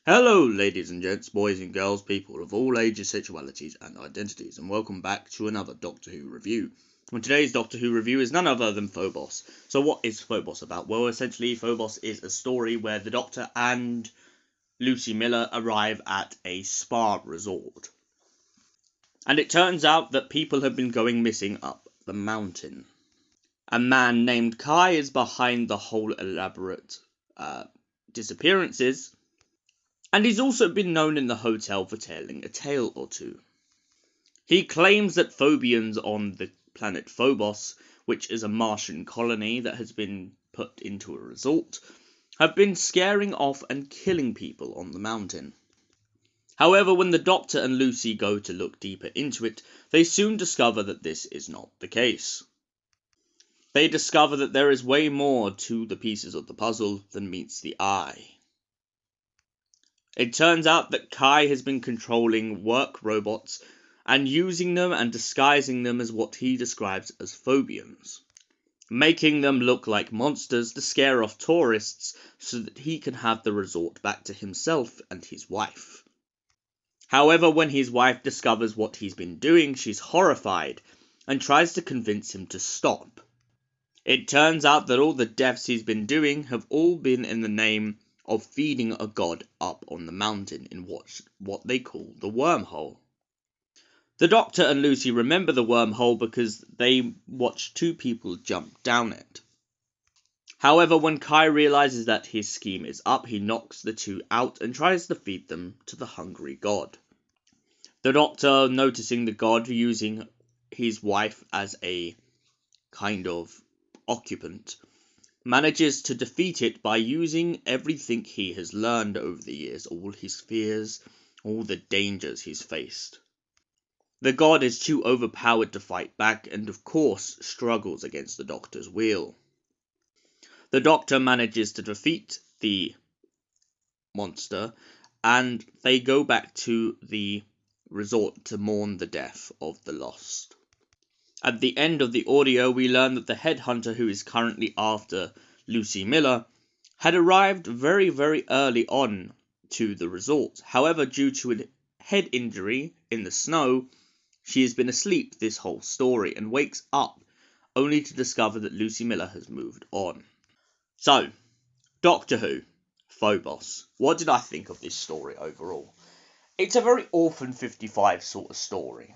Hello ladies and gents, boys and girls, people of all ages, sexualities and identities, and welcome back to another Doctor Who review. And today's Doctor Who review is none other than Phobos. So what is Phobos about? Well, essentially Phobos is a story where the Doctor and Lucie Miller arrive at a spa resort. And it turns out that people have been going missing up the mountain. A man named Kai is behind the whole elaborate disappearances. And he's also been known in the hotel for telling a tale or two. He claims that Phobians on the planet Phobos, which is a Martian colony that has been put into a resort, have been scaring off and killing people on the mountain. However, when the Doctor and Lucie go to look deeper into it, they soon discover that this is not the case. They discover that there is way more to the pieces of the puzzle than meets the eye. It turns out that Kai has been controlling work robots and using them and disguising them as what he describes as Phobians, making them look like monsters to scare off tourists so that he can have the resort back to himself and his wife. However, when his wife discovers what he's been doing, she's horrified and tries to convince him to stop. It turns out that all the deaths he's been doing have all been in the name of feeding a god up on the mountain in what they call the wormhole. The Doctor and Lucie remember the wormhole because they watched two people jump down it. However, when Kai realizes that his scheme is up, he knocks the two out and tries to feed them to the hungry god. The Doctor, noticing the god using his wife as a kind of occupant, manages to defeat it by using everything he has learned over the years, all his fears, all the dangers he's faced. The god is too overpowered to fight back and of course struggles against the Doctor's will. The Doctor manages to defeat the monster and they go back to the resort to mourn the death of the lost. At the end of the audio, we learn that the headhunter who is currently after Lucie Miller had arrived very, very early on to the resort. However, due to a head injury in the snow, she has been asleep this whole story and wakes up only to discover that Lucie Miller has moved on. So, Doctor Who, Phobos. What did I think of this story overall? It's a very Orphan 55 sort of story.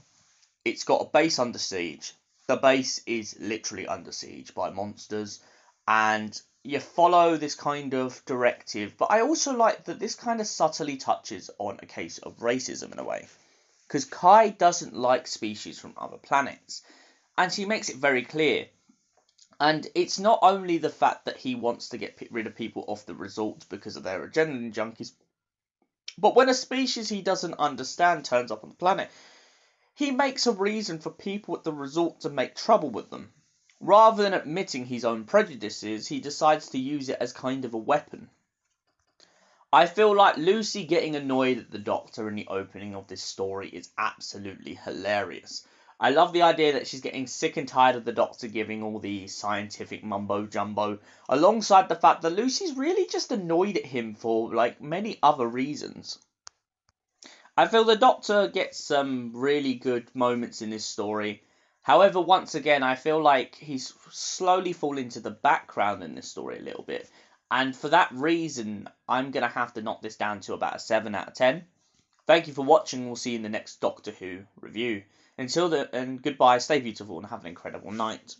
It's got a base under siege. The base is literally under siege by monsters. And you follow this kind of directive. But I also like that this kind of subtly touches on a case of racism in a way. Because Kai doesn't like species from other planets. And she makes it very clear. And it's not only the fact that he wants to get rid of people off the resort because of their adrenaline junkies. But when a species he doesn't understand turns up on the planet, he makes a reason for people at the resort to make trouble with them. Rather than admitting his own prejudices, he decides to use it as kind of a weapon. I feel like Lucie getting annoyed at the Doctor in the opening of this story is absolutely hilarious. I love the idea that she's getting sick and tired of the Doctor giving all the scientific mumbo-jumbo, alongside the fact that Lucie's really just annoyed at him for, like, many other reasons. I feel the Doctor gets some really good moments in this story. However, once again, I feel like he's slowly falling to the background in this story a little bit. And for that reason, I'm going to have to knock this down to about a 7 out of 10. Thank you for watching. We'll see you in the next Doctor Who review. Until then, and goodbye, stay beautiful, and have an incredible night.